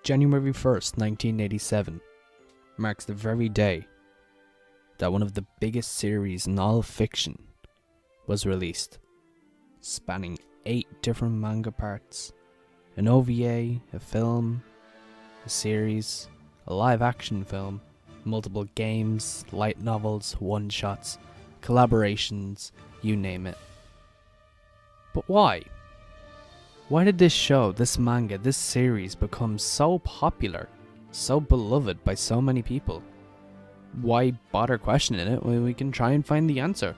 January 1st, 1987 marks the very day that one of the biggest series in all of fiction was released, spanning 8 different manga parts, an OVA, a film, a series, a live-action film, multiple games, light novels, one-shots, collaborations, you name it. But why? Why did this show, this manga, this series become so popular, so beloved by so many people? Why bother questioning it when we can try and find the answer?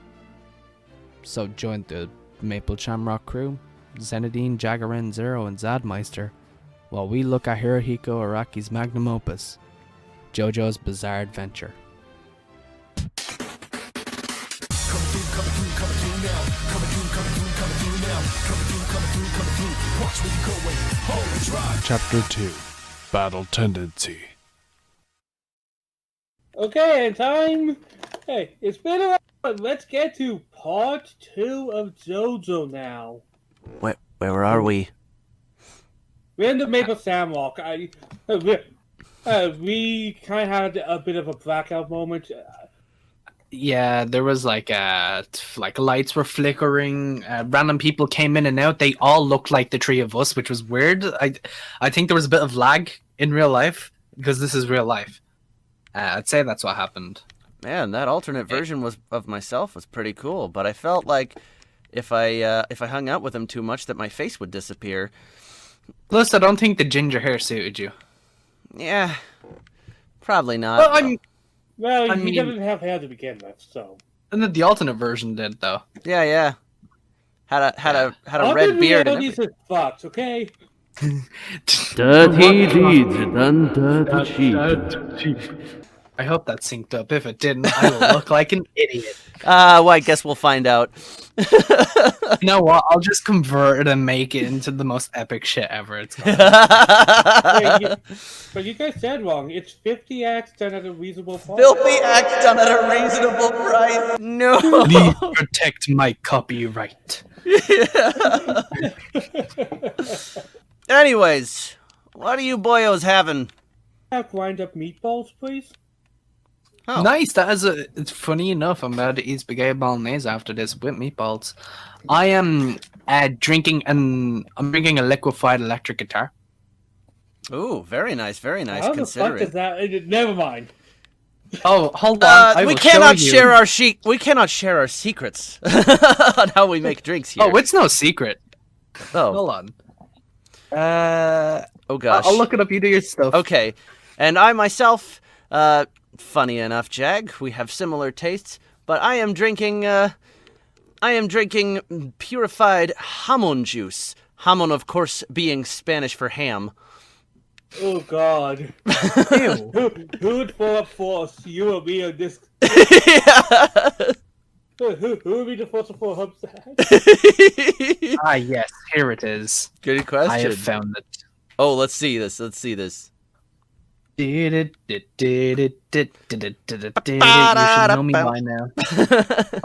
So join the Maple Shamrock crew, Zenadean, JaggerN0 and Xadmeister, while we look at Hirohiko Araki's magnum opus, Jojo's Bizarre Adventure. Chapter 2, Battle Tendency. Okay, and time. Hey, it's been a while. Let's get to part 2 of Jojo now. Where are we? We're in the Maple Shamrock. We kind of had a bit of a blackout moment. Yeah, there was like lights were flickering. Random people came in and out. They all looked like the three of us, which was weird. I think there was a bit of lag in real life because this is real life. I'd say that's what happened. Man, that alternate version of myself was pretty cool, but I felt like if I hung out with him too much, that my face would disappear. Plus, I don't think the ginger hair suited you. Yeah, probably not. Well, I he mean- doesn't have hair to begin with, so. And then the alternate version did, though. Yeah. Had a red beard and These everything. are fucked, okay? Dirty deeds done dirty cheap. I hope that synced up. If it didn't, I will look like an idiot. Well, I guess we'll find out. You know what? I'll just convert it and make it into the most epic shit ever. It's gonna But you guys said wrong. It's 50 acts done at a reasonable price. Filthy act done at a reasonable price. No. Please protect my copyright. Anyways, what are you boyos having? Have grind up meatballs, please? Oh. Nice. It's funny enough. I'm about to eat spaghetti bolognese after this with meatballs. I am drinking a liquefied electric guitar. Ooh, very nice, very nice. How the fuck is Considering. that? Never mind. Oh, hold on. I we will cannot show share you. we cannot share our secrets on how we make drinks here. Oh, it's no secret. Oh. Hold on. Oh gosh. I'll look it up. You do your stuff. Okay, and I myself, funny enough, Jag, we have similar tastes, but I am drinking purified jamon juice. Jamon, of course, being Spanish for ham. Oh god. Ew. Who would fall up force? You or me or this? Who would be the first to fall up that? Ah, yes. Here it is. Good I question. have found it. Oh, let's see this. You should know me by now.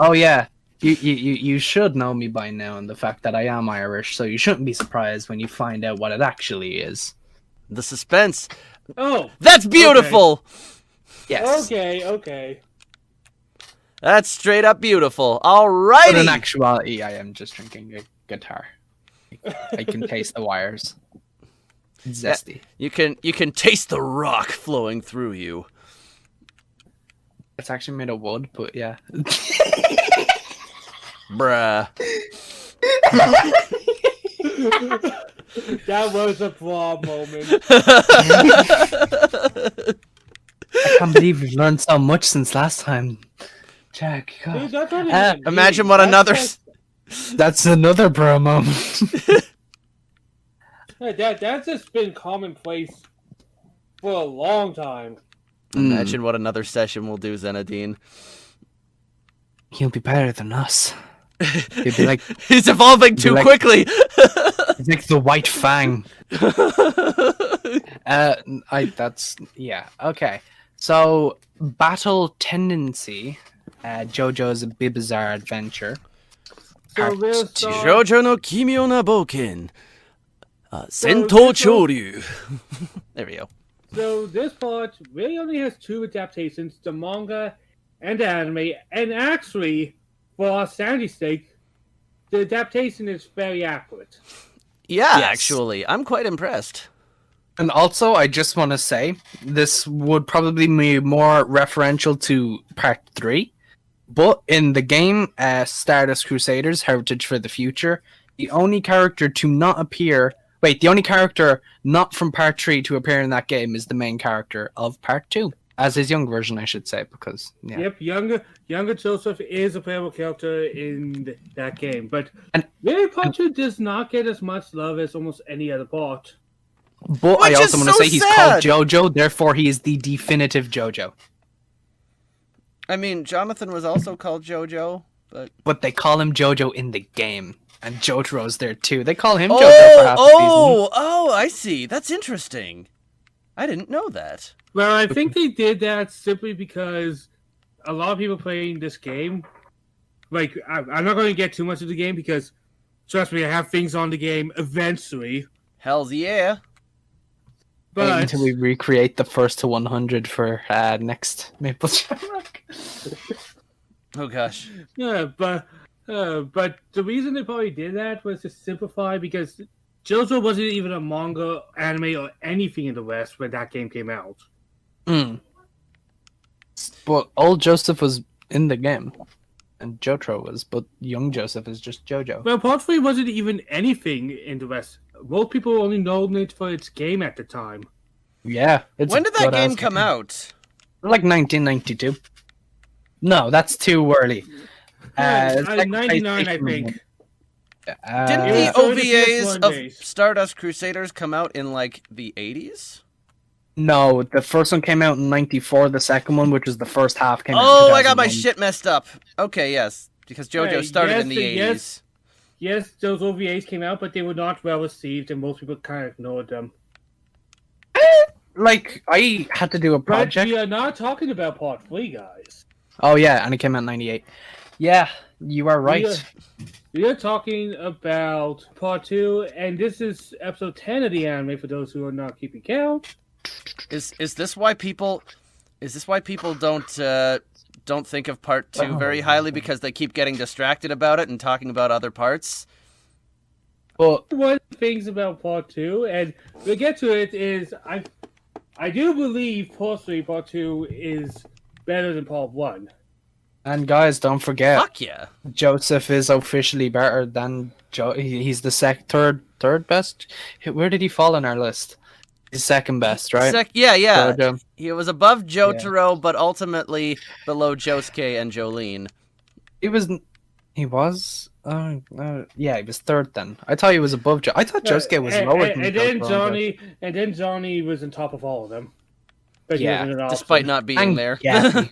Oh yeah, you should know me by now, and the fact that I am Irish, so you shouldn't be surprised when you find out what it actually is. The suspense. Oh. That's beautiful. Yes. Okay. That's straight up beautiful. But Alrighty. in actuality, I am just drinking a guitar. I can taste the wires. It's zesty. You can taste the rock flowing through you. It's actually made of wood, but yeah. Bruh. That was a bra moment. I can't believe we've learned so much since last time. Jack, God. Dude, that's not even Imagine deep. what That's another. just- That's another bro moment. That's just been commonplace for a long time. Imagine what another session will do, Zenadean. He'll be better than us. He'll be like, He's evolving too like- quickly. he's like the White Fang. Yeah. Okay. So, Battle Tendency, JoJo's Bizarre Adventure. So Part we'll 2. start- Jojo no Kimio na Boken. Sento Choryu. There we go. So this part really only has 2 adaptations, the manga and the anime, and actually, for our sanity's sake, the adaptation is very accurate. Yeah, Yes. actually, I'm quite impressed. And also, I just want to say, this would probably be more referential to Part 3, but in the game, Stardust Crusaders, Heritage for the Future, the only character not from Part 3 to appear in that game is the main character of Part 2. As his young version, I should say, because, yeah. Yep, younger Joseph is a playable character in that game, but And- really Part 2 does not get as much love as almost any other part. But I Which also is want to so say he's sad. called Jojo, therefore he is the definitive Jojo. I mean, Jonathan was also called Jojo, but... But they call him Jojo in the game. And Jotaro's there too. They call him Jojo for half the season. Oh, I see. That's interesting. I didn't know that. Well, I think they did that simply because a lot of people playing this game, like, I'm not going to get too much of the game because, trust me, I have things on the game eventually. Hells yeah. Wait But until we recreate the first to 100 for next Maple Shamrock. Oh gosh. yeah, but the reason they probably did that was to simplify because JoJo wasn't even a manga, anime, or anything in the West when that game came out. But old Joseph was in the game. And Jotaro was, but young Joseph is just Jojo. Well, Part 3 wasn't even anything in the West. Most people only known it for its game at the time. Yeah. It's When a did that good-ass game come out? Like 1992. No, that's too early. It's like 99, I PlayStation think. one. Didn't it the was during the OVAs PS1 of days. Stardust Crusaders come out in like the 80s? No, the first one came out in 94, the second one, which was the first half, came out in Oh, I got my 2001. shit messed up. Okay, yes. Because JoJo Hey, started yes, in the 80s. Yes, those OVAs came out, but they were not well received, and most people kind of ignored them. Like, I had to do a But project. we are not talking about Part 3, guys. Oh, yeah, and it came out in 98. Yeah, you are right. We are talking about Part 2, and this is episode 10 of the anime for those who are not keeping count. Is this why people don't think of part 2 very highly because they keep getting distracted about it and talking about other parts? But One of the things about Part 2, and we'll get to it, is I do believe personally Part 2 is better than Part 1. and guys, don't forget, Fuck yeah. Joseph is officially better than he's the third best. Where did he fall on our list? He's second best, right? Yeah. Jojo. He was above Jotaro, but ultimately below Josuke and Jolene. He was. He was third then. I thought he was above. I thought Josuke was lower than and then Jotaro. Johnny was on top of all of them. But he Yeah, wasn't an Despite option. not being And there. Gappy.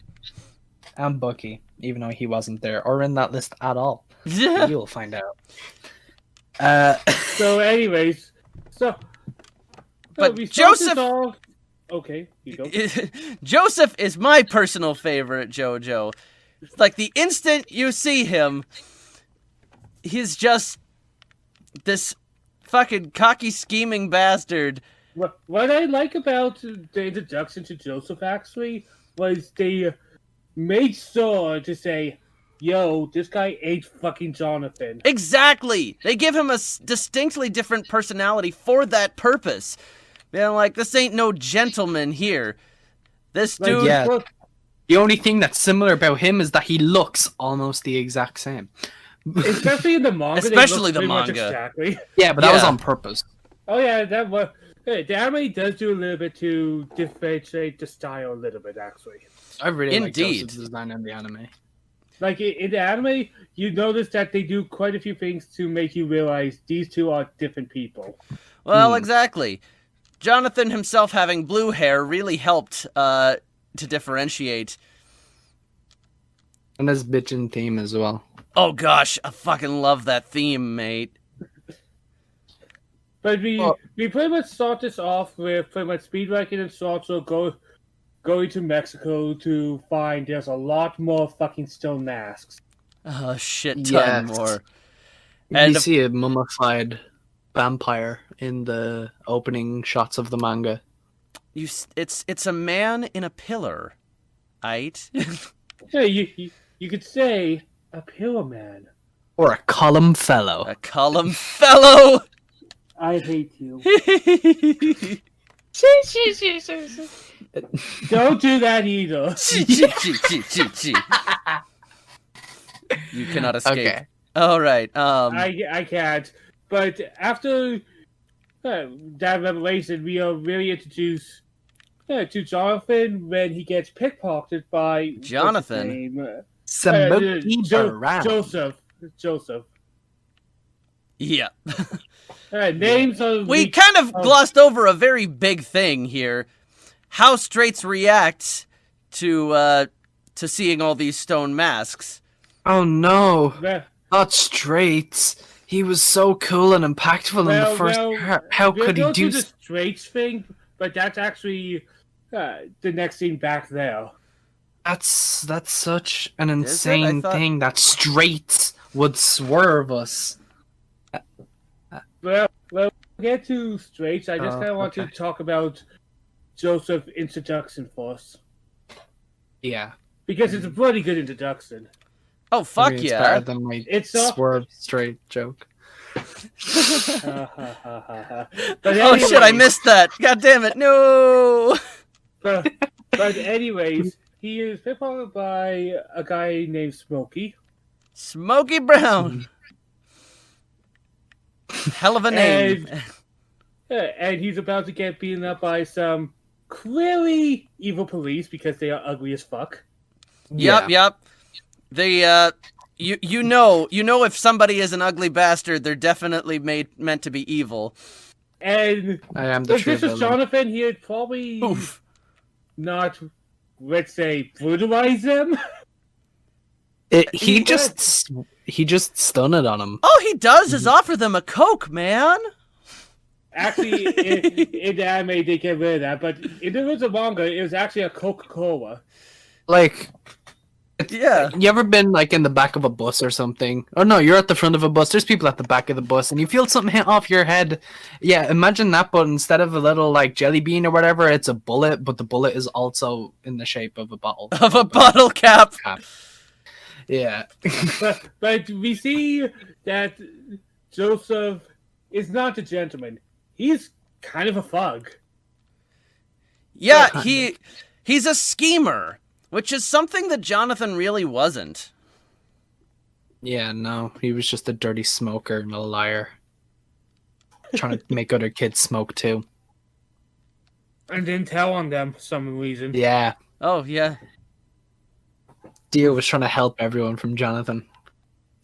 And Bucky, even though he wasn't there or in that list at all. You'll find out. So, anyways, But we start this Joseph- off- Okay, you go. Joseph is my personal favorite JoJo. Like, the instant you see him, he's just this fucking cocky, scheming bastard. What I like about the introduction to Joseph actually was they made sure to say, "Yo, this guy ain't fucking Jonathan." Exactly! They give him a distinctly different personality for that purpose. They're like, this ain't no gentleman here. This Like, dude... yeah. look, The only thing that's similar about him is that he looks almost the exact same. especially in the manga. they Especially look the pretty much manga. Exactly. Yeah, but that was Yeah. on purpose. Oh yeah, that was. Hey, the anime does do a little bit to differentiate the style a little bit, actually. I really like Indeed. Joseph's design in the anime. Like in the anime, you notice that they do quite a few things to make you realize these two are different people. Well, exactly. Jonathan himself having blue hair really helped to differentiate. And his bitchin' theme as well. Oh gosh, I fucking love that theme, mate. But we Well- we pretty much start this off with pretty much Speedwagon and Sartre going to Mexico to find there's a lot more fucking stone masks. A shit ton Yes. more. You And see a mummified vampire in the opening shots of the manga. It's a man in a pillar, right? Yeah, you could say a pillar man. Or a column fellow. A column fellow. I hate you. Don't do that either. You cannot escape. Okay. All right. I can't. But after that revelation, we are really introduced to Jonathan when he gets pickpocketed by Jonathan? Smoky Brown. Joseph. Yeah. Names of We kind of glossed over a very big thing here. How straights react to seeing all these stone masks. Oh no, Well, not Straits. He was so cool and impactful in the first part. How could he do the Straits thing? But that's actually the next scene back there. That's such an it? I insane thought- thing that Straits would swerve us. Well, we'll get to Straits. I just Oh, kind of want to okay. talk about Joseph introduction first. Yeah. Because it's a bloody good introduction. Oh, fuck It's yeah. better than my It's a- swerve straight joke. But Oh shit, I anyways- missed that. God damn it. No. But anyways, he is pickpocketed by a guy named Smokey. Smokey Brown. Hell of a name. And he's about to get beaten up by some clearly evil police because they are ugly as fuck. Yep. They you know if somebody is an ugly bastard, they're definitely meant to be evil. And I am the if true this was villain. Jonathan, he'd probably Oof. not, let's say, brutalize them. He just stunned it on him. All he does is offer them a Coke, man. Actually, in the anime, they get rid of that, but in the original manga, it was actually a Coca-Cola. Like, Yeah. you ever been like in the back of a bus or something? Oh no, you're at the front of a bus. There's people at the back of the bus, and you feel something hit off your head. Yeah, imagine that, but instead of a little like jelly bean or whatever, it's a bullet. But the bullet is also in the shape of a bottle. Of a bottle cap. Yeah. But we see that Joseph is not a gentleman. He's kind of a thug. Yeah, Kinda. he's a schemer, which is something that Jonathan really wasn't. Yeah, no, he was just a dirty smoker and a liar. Trying to make other kids smoke too. And didn't tell on them for some reason. Yeah. Oh, yeah. Dio was trying to help everyone from Jonathan.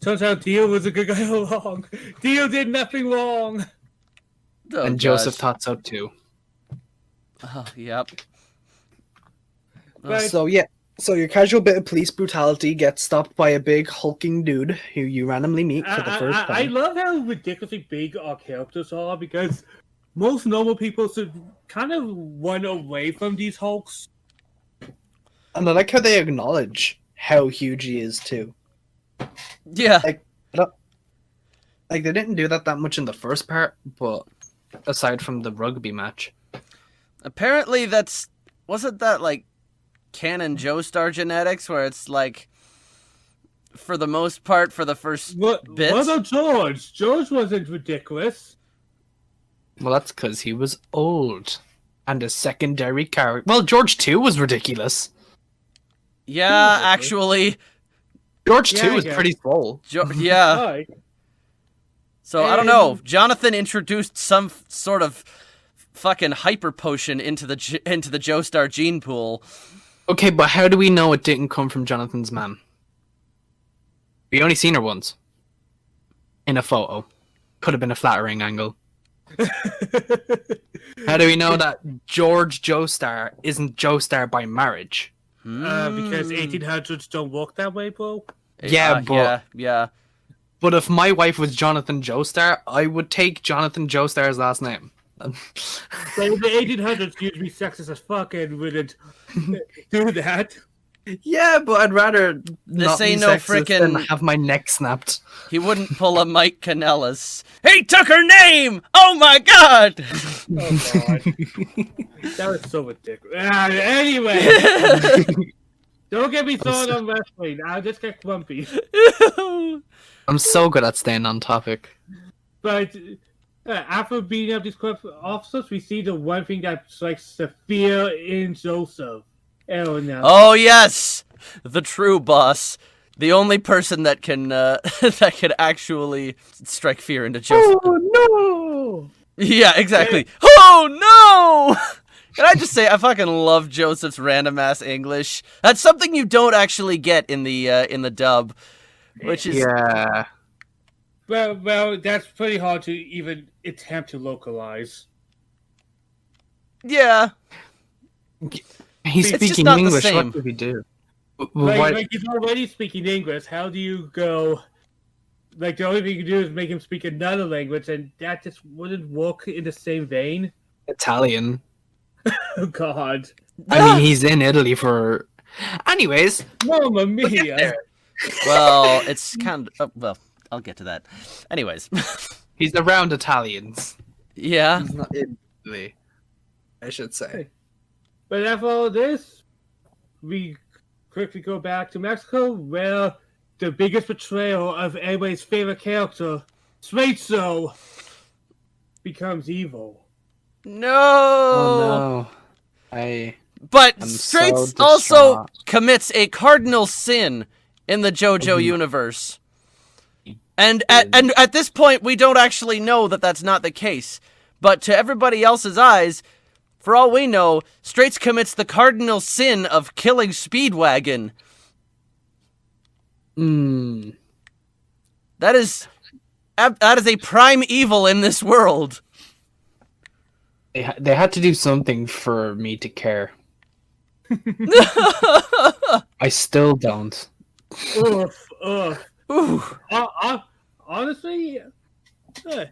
Turns out Dio was a good guy all along. Dio did nothing wrong. Oh, And Joseph gosh. thought so too. Oh, yep. But So your casual bit of police brutality gets stopped by a big hulking dude who you randomly meet for the first I time. love how ridiculously big our characters are because most normal people should kind of run away from these hulks. And I like how they acknowledge how huge he is too. Yeah. Like they didn't do that much in the first part, but aside from the rugby match. Apparently wasn't that like canon Joestar genetics where it's like for the most part for the first What bit? about George? George wasn't ridiculous. Well, that's because he was old. And a secondary character. Well, George 2 was ridiculous. Yeah, actually. George Yeah, 2 I was guess. pretty swole. Yeah. Hi. So I don't know. Jonathan introduced some sort of fucking hyper potion into the Joestar gene pool. Okay, but how do we know it didn't come from Jonathan's mom? We only seen her once. In a photo. Could have been a flattering angle. How do we know that George Joestar isn't Joestar by marriage? Because 1800s don't work that way, bro. Yeah, but yeah. but if my wife was Jonathan Joestar, I would take Jonathan Joestar's last name. But in the 1800s, you'd be sexist as fuck and wouldn't do that. Yeah, but I'd rather This not ain't be no sexist frickin'- than have my neck snapped. He wouldn't pull a Mike Kanellis. He took her name! Oh my god! Oh god, that was so ridiculous. Anyway, don't get me started on wrestling. I'll just get grumpy. I'm so good at staying on topic. But after beating up these corrupt officers, we see the one thing that strikes the fear in Joseph. Oh yes! The true boss. The only person that can that can actually strike fear into Joseph. Oh no! Yeah, exactly. Oh no! Can I just say I fucking love Joseph's random ass English. That's something you don't actually get in the dub, which is Yeah. Well, that's pretty hard to even attempt to localize. yeah. He's It's just speaking not the English. same. What do we do? Like he's already speaking English. How do you go? Like the only thing you can do is make him speak another language, and that just wouldn't work in the same vein. Italian. Oh God, I mean, he's in Italy for. Anyways, Mamma Mia! Well, it's kind of well. I'll get to that. Anyways, he's around Italians. yeah. He's not in Italy, I should say. But after all this, we quickly go back to Mexico, where the biggest betrayal of everybody's favorite character, Sweetso, becomes evil. No. Oh no! But I'm Straits so also distraught. commits a cardinal sin in the JoJo universe. And at this point, we don't actually know that that's not the case. But to everybody else's eyes, for all we know, Straits commits the cardinal sin of killing Speedwagon. Hmm. That is a prime evil in this world. They had to do something for me to care. I still don't. Oof. Ooh. Honestly,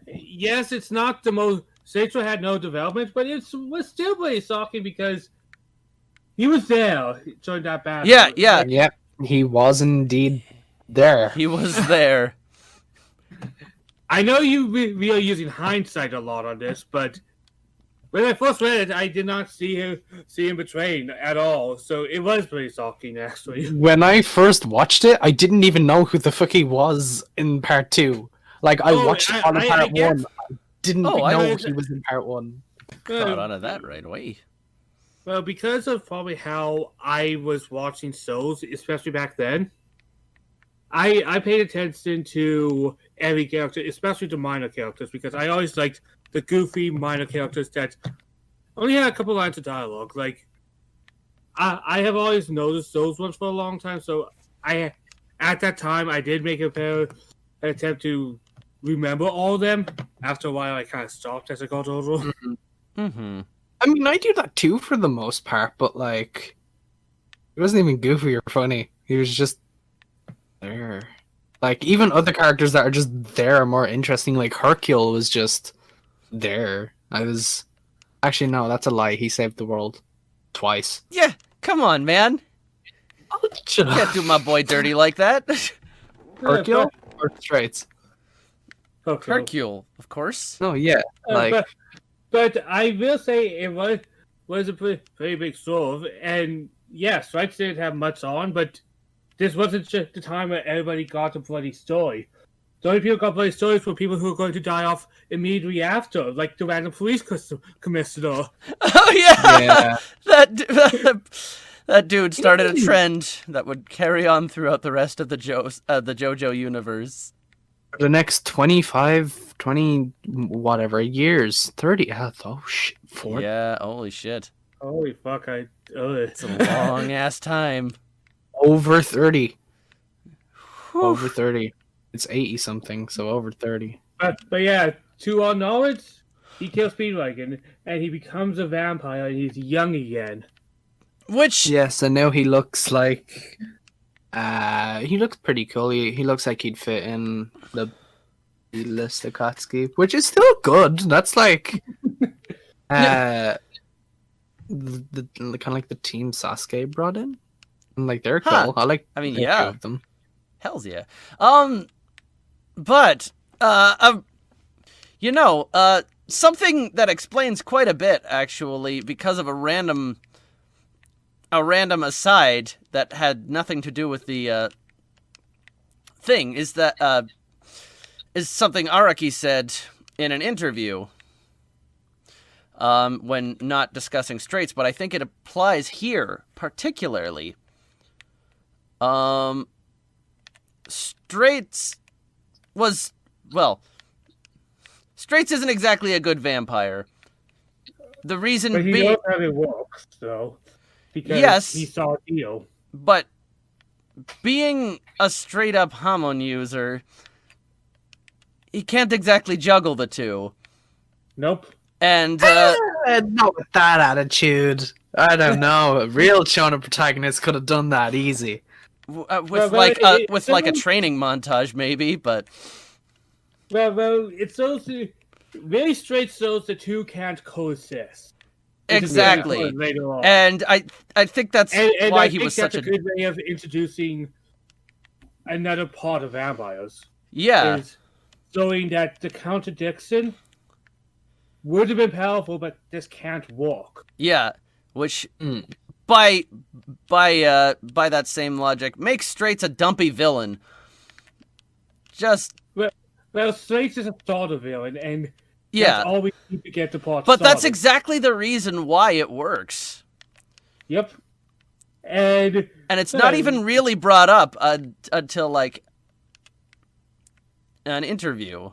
yes, it's not the most. Seicho had no development, but it was still pretty shocking because he was there during that battle. Yeah, yeah. Yep, he was indeed there. He was there. I know we are using hindsight a lot on this, but when I first read it, I did not see him betraying at all. So it was pretty shocking, actually. When I first watched it, I didn't even know who the fuck he was in part 2. Like, I watched all of part 1. I didn't know he was in part 1. Caught on to that right away. Well, because of probably how I was watching shows, especially back then, I paid attention to every character, especially the minor characters, because I always liked the goofy minor characters that only had a couple lines of dialogue. Like, I have always noticed those ones for a long time, so at that time, I did make an attempt to remember all of them. After a while, I kind of stopped as I got older. Mm-hmm. I mean, I do that too for the most part, but, like, it wasn't even goofy or funny. He was just there. Like, even other characters that are just there are more interesting. Like, Hercule was just there. Actually, no, that's a lie. He saved the world. Twice. Yeah, come on, man. Can't do my boy dirty like that. Hercule or Straits? Hercule, of course. No, yeah. Like, but I will say it was a pretty big swerve, and yeah, Strikes didn't have much on, but this wasn't just the time where everybody got a bloody story. The only people who got bloody stories were people who were going to die off immediately after, like the random police commissioner. Oh yeah, yeah. that dude started a trend that would carry on throughout the rest of the JoJo universe. The next 20 whatever years, 30. Oh shit, 40. Yeah, holy shit. Holy fuck! It's a long ass time. Over 30. Over 30. It's 80 something, so over 30. But yeah, to our knowledge, he kills Speedwagon, and he becomes a vampire, and he's young again. Which Yes, and now he looks like he looks pretty cool. He looks like he'd fit in the list of Katsuki, which is still good. That's like the kind of like the team Sasuke brought in. And, like, they're Huh. cool. I like. I mean, a few yeah. of them. Hells yeah. But something that explains quite a bit, actually, because of a random aside that had nothing to do with the thing, is that is something Araki said in an interview when not discussing Straits, but I think it applies here particularly. Straits isn't exactly a good vampire. The reason But he being, knows how it works, though. Because Yes. he saw Dio. but being a straight up hormone user, he can't exactly juggle the two. Nope. And Not with that attitude. I don't know. A real shonen protagonist could have done that easy. with Well, like it- with like a training montage, maybe, but Well, it shows very straight shows the two can't coexist. Which is exactly. very important later on. And I think that's And why I he think was that's such a good way of introducing another part of vampires. yeah. Is showing that the contradiction would have been powerful, but this can't work. Yeah, which Mm. by that same logic makes Straits a dumpy villain. Just Well, Straits is a starter villain, and yeah, that's all we need to get the part but that's started. exactly the reason why it works. Yep. And And it's not even really brought up until like an interview.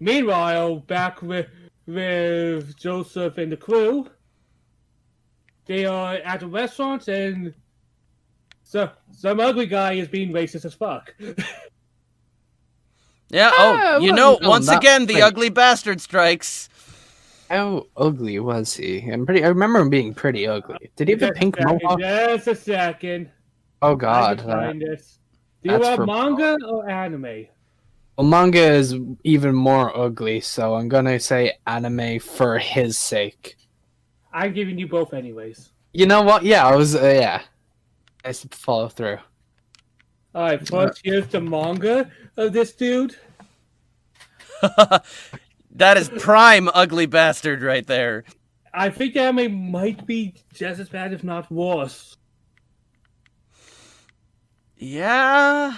meanwhile, back with Joseph and the crew, they are at a restaurant, and some ugly guy is being racist as fuck. Yeah. Ah, Oh, you well, know, no, once not again, the quite. ugly bastard strikes. How ugly was he? I remember him being pretty ugly. Did he have a pink mohawk? Just a second. Oh I god. can find this. Do you that's want for- manga or anime? Well, manga is even more ugly, so I'm gonna say anime for his sake. I'm giving you both anyways. You know what? Yeah, I was. Yeah, nice to follow through. Alright, first here's the manga of this dude. That is prime ugly bastard right there. I think the anime might be just as bad, if not worse. Yeah.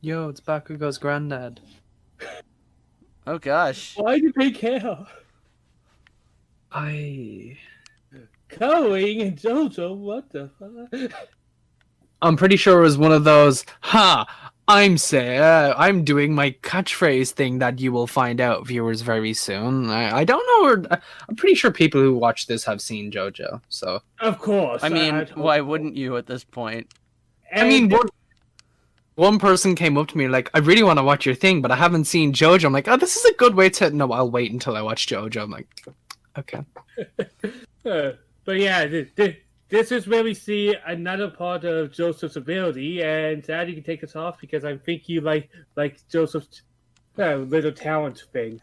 Yo, it's Bakugo's granddad. Oh gosh. Why do they care? Going and Jojo, what the fuck? I'm pretty sure it was one of those. I'm doing my catchphrase thing that you will find out, viewers, very soon. I don't know. I'm pretty sure people who watch this have seen JoJo. So Of course. I mean, I'd hope why so. wouldn't you at this point? I mean, one person came up to me like, "I really want to watch your thing, but I haven't seen JoJo." I'm like, "Oh, this is a good way to." No, I'll wait until I watch JoJo. I'm like, okay. But yeah, this is where we see another part of Joseph's ability, and Dad, you can take us off because I think you like Joseph's little talent thing.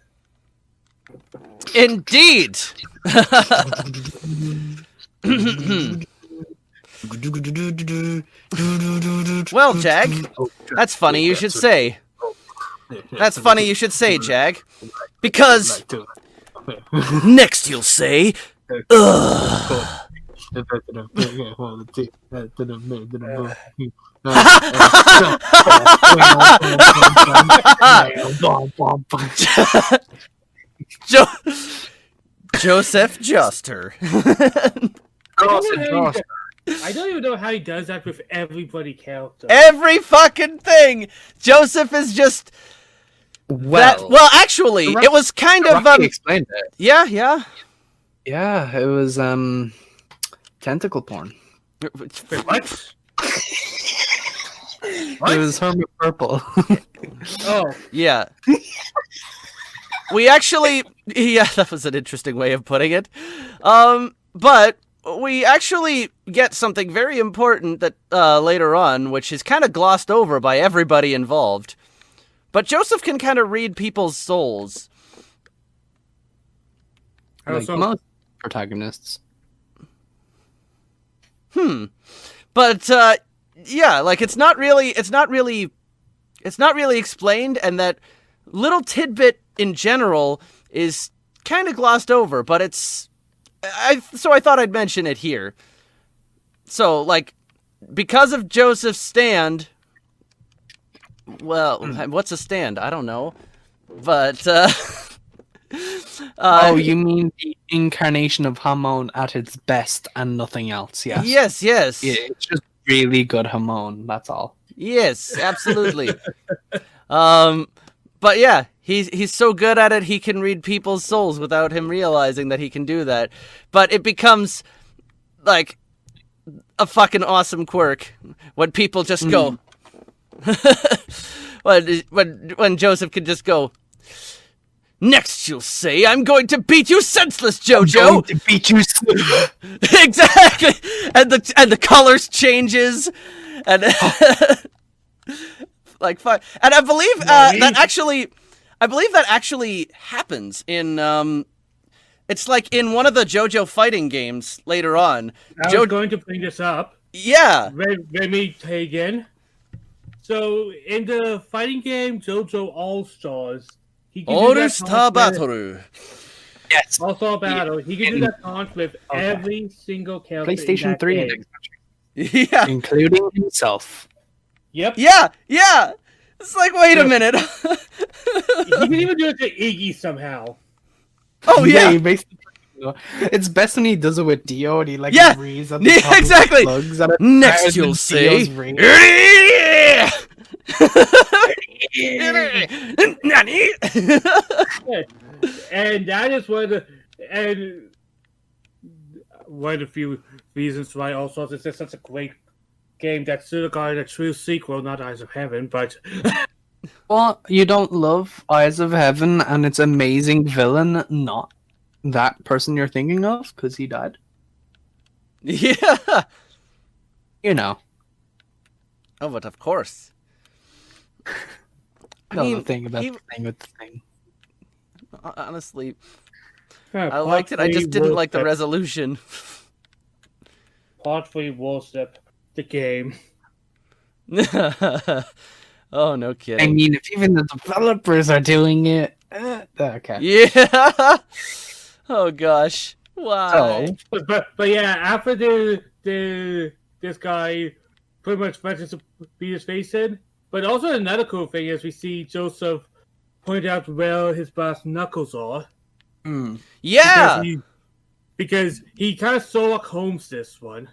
Indeed. Well, Jag, that's funny you should say. That's funny you should say, Jag. Because next you'll say, ugh. Joseph Joster. I don't even know how he does that with everybody character. Every fucking thing. Joseph is just well, actually, it was kind of Rocky explained it. yeah. Yeah, it was tentacle porn. What? It was Hermit Purple. Oh, Yeah. We actually, yeah, that was an interesting way of putting it. But we actually get something very important that later on, which is kind of glossed over by everybody involved. But Joseph can kind of read people's souls. Like so- most protagonists. But yeah, like it's not really explained, and that little tidbit in general is kind of glossed over, but so I thought I'd mention it here. So, like, because of Joseph's stand, well, what's a stand? I don't know. But, oh, you mean the incarnation of Hamon at its best and nothing else, yes? Yes. Yeah, it's just really good Hamon, that's all. Yes, absolutely. But yeah, he's so good at it, he can read people's souls without him realizing that he can do that. But it becomes, like, a fucking awesome quirk when people just go... when Joseph could just go, next you'll say, I'm going to beat you senseless, Jojo! I'm going to beat you Exactly! And the colors changes, and... like, fuck. And I believe that actually happens in, it's like in one of the Jojo fighting games later on. I was going to bring this up. Yeah! Let me take in. So, in the fighting game Jojo All-Stars, he can do that All-Star Battle. Yes. All-Star Battle. He can do that taunt with every single character PlayStation in that 3 game. and Yeah. including himself. Yep. Yeah. It's like, wait a minute. He can even do it to Iggy somehow. Oh, yeah. he basically, it's best when he does it with Dio and he like Yeah. breathes at the Yeah, top of exactly. plugs and it Next fires you'll in say, Dio's ring. Nani? And that is one of the few reasons why All-Stars is just such a great game that should have gotten a true sequel, not Eyes of Heaven, but... Well, you don't love Eyes of Heaven and its amazing villain, not that person you're thinking of, because he died. Yeah. You know. Oh, but of course. I No, mean, the thing about he- the thing with the thing. Honestly, I liked it. I just didn't like the resolution. Part 3 worship the game. Oh, no I kidding. mean, if even the developers are doing it, okay. Yeah. Oh gosh. Why? So, But yeah, after this guy pretty much threatens to beat his face in. But also another cool thing is we see Joseph point out where his brass knuckles are. Yeah. Because he kind of Sherlock Holmes this one.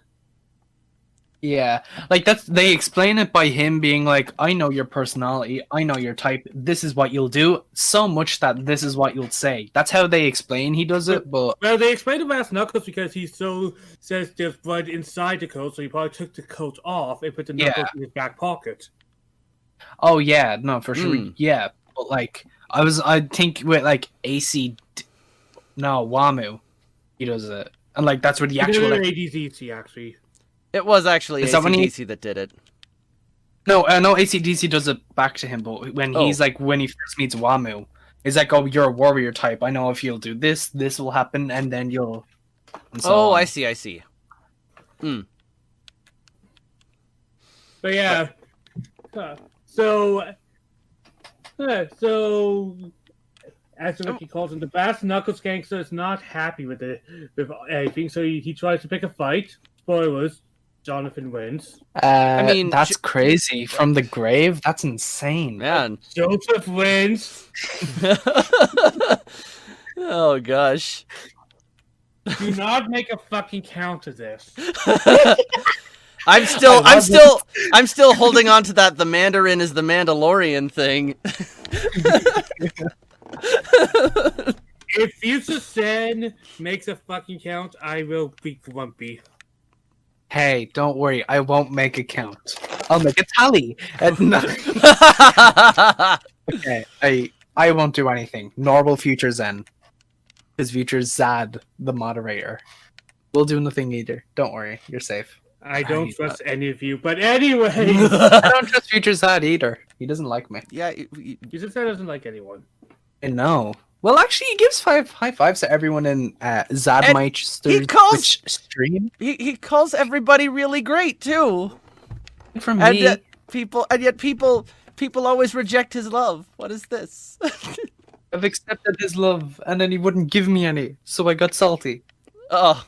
yeah, like they explain it by him being like, I know your personality, I know your type, this is what you'll do, so much that this is what you'll say. That's how they explain he does it, but... Well, they explain the brass knuckles because he says there's blood inside the coat, so he probably took the coat off and put the knuckles in his back pocket. Oh yeah, no, for sure, yeah. But like, I think with like Wamu, he does it. And like, that's where the actual... Like, ADZT, actually. It was actually Is that when AC/DC that did it. No, ACDC does it back to him, but when he's like, when he first meets Wamu, he's like, oh, you're a warrior type. I know if you'll do this, this will happen, and then you'll... And so on. I see. But yeah, so as Ricky calls him, the Brass Knuckles gangster is not happy with anything, so he tries to pick a fight. Spoilers: Jonathan wins. I mean, that's crazy. From the grave? That's insane. Man. Joseph wins. Oh gosh. Do not make a fucking count of this. I'm still holding on to that the Mandarin is the Mandalorian thing. If Future Sen makes a fucking count, I will be grumpy. Hey, don't worry. I won't make a count. I'll make a tally. Okay, I won't do anything. Nor will Future Zen. Because Future Zad, the moderator. We'll do nothing either. Don't worry. You're safe. I don't trust any of you, but anyway. I don't trust Future Zad either. He doesn't like me. Yeah, Future Sen doesn't like anyone. I know. Well, actually, he gives high fives to everyone in Xadmeister's Twitch stream. He calls everybody really great too. From And me, yet people always reject his love. What is this? I've accepted his love, and then he wouldn't give me any, so I got salty. Oh.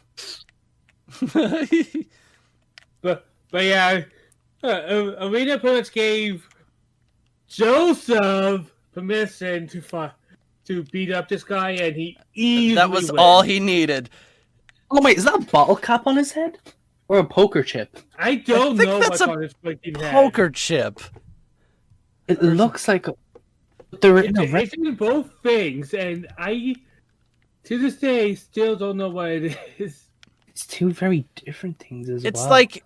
But yeah, Arena Pirates gave Joseph permission to beat up this guy, and he easily That was wins. all he needed. Oh wait, is that a bottle cap on his head? Or a poker chip? I don't think know that's what's a on his freaking head. Poker chip. It looks like they're in a It's in both things, and I, to this day, still don't know what it is. It's two very different things as well. It's like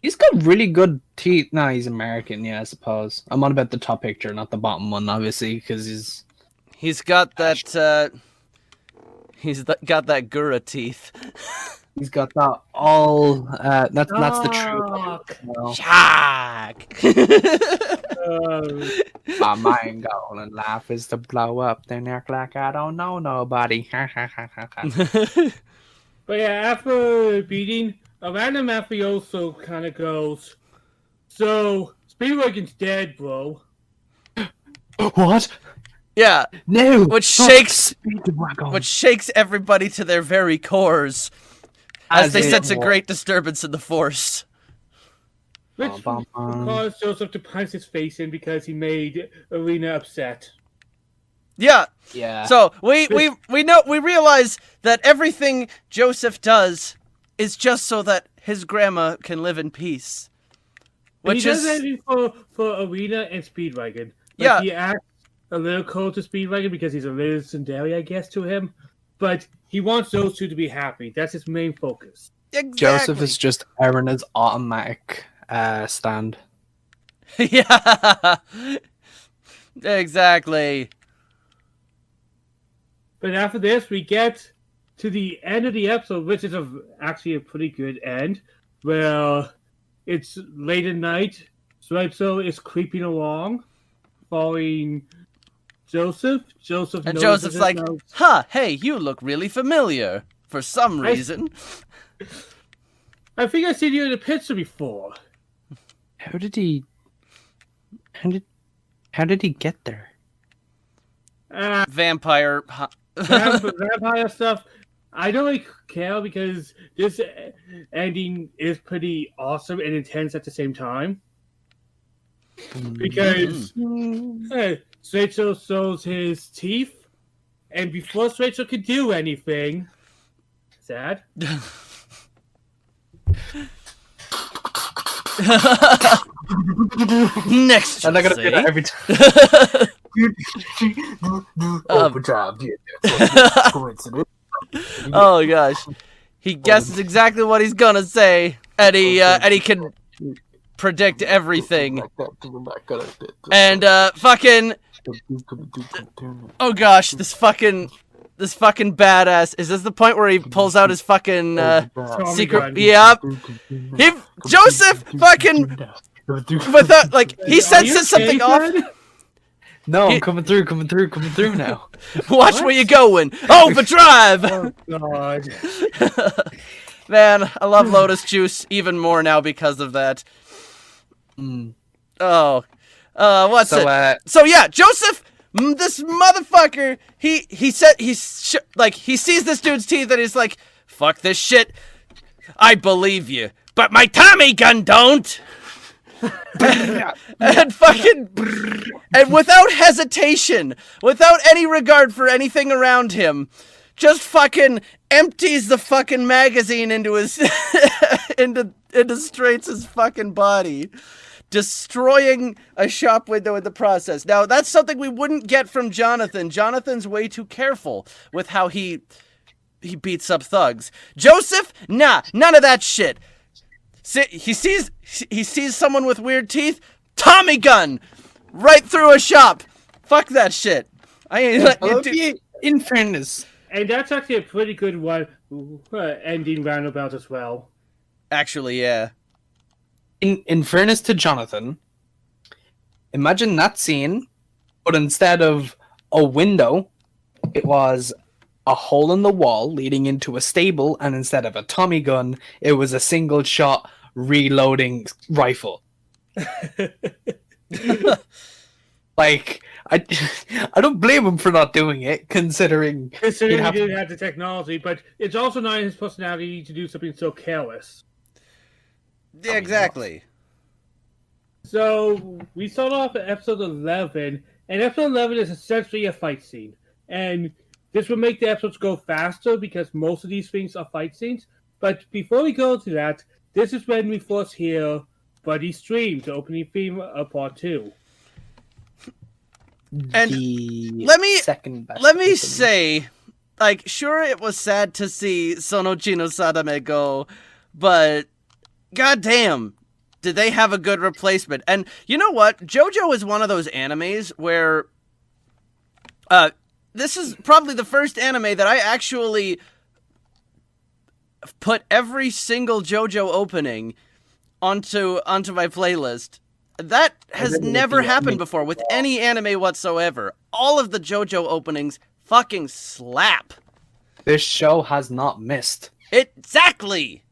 He's got really good teeth. No, he's American, yeah, I suppose. I'm on about the top picture, not the bottom one, obviously, because he's got that got that Gura teeth. he's got that all. That's the truth. No. Shock. My mind goal in life is to blow up. Then act like I don't know nobody. But yeah, after beating, a random mafioso kind of goes, "So, Speedwagon's dead, bro." What? Yeah, No. which shakes everybody to their very cores as they sense a great disturbance in the force. Which caused Joseph to punch his face in because he made Arena upset. Yeah. Yeah. So we realize that everything Joseph does is just so that his grandma can live in peace. And Which he does is everything for Arena and Speedwagon. Yeah. He acts a little cold to Speedwagon because he's a little tsundere, I guess, to him. But he wants those two to be happy. That's his main focus. exactly. Joseph is just Arena's automatic stand. Yeah. Exactly. But after this, we get to the end of the episode, which is actually a pretty good end, where it's late at night. Sweitso is creeping along, following Joseph. And Joseph's like, "Huh, hey, you look really familiar for some reason." I think I've seen you in a picture before. How did he get there? Vampire. Vampire stuff. I don't really care because this ending is pretty awesome and intense at the same time. Because Sweitso shows his teeth, and before Sweitso could do anything, sad. Next, I'm not gonna say. do that every time. Oh gosh, he guesses exactly what he's gonna say, and he can predict everything. And fucking, oh gosh, this fucking badass. Is this the point where he pulls out his fucking secret? Yep. Joseph fucking without like he senses something off. No, I'm coming through now. Watch where you're going. Overdrive. Oh god. Man, I love Lotus Juice even more now because of that. Oh, what's it? So yeah, Joseph, this motherfucker, he sees this dude's teeth and he's like, "Fuck this shit. I believe you, but my Tommy gun don't." and without hesitation, without any regard for anything around him, just fucking empties the fucking magazine into his into Straight's fucking body, destroying a shop window in the process. Now that's something we wouldn't get from Jonathan. Jonathan's way too careful with how he beats up thugs. Joseph, nah, none of that shit. He sees someone with weird teeth, Tommy gun, right through a shop. Fuck that shit. I ain't letting you do. In fairness, And that's actually a pretty good one ending roundabout as well. Actually, yeah. in fairness to Jonathan, imagine that scene, but instead of a window, it was a hole in the wall leading into a stable, and instead of a Tommy gun, it was a single shot reloading rifle. Like, I don't blame him for not doing it, considering Considering he didn't have the technology, but it's also not in his personality to do something so careless. Yeah, exactly. So we start off at episode 11, and episode 11 is essentially a fight scene. And this will make the episodes go faster because most of these things are fight scenes. But before we go to that, this is when we first hear Buddy's Stream, the opening theme of part 2. And let me say, like, sure, it was sad to see Sonochi no Sadame go, but goddamn, did they have a good replacement? And you know what? Jojo is one of those animes where, this is probably the first anime that I actually put every single Jojo opening onto my playlist. That has never happened before with any anime whatsoever. All of the JoJo openings fucking slap. This show has not missed. Exactly!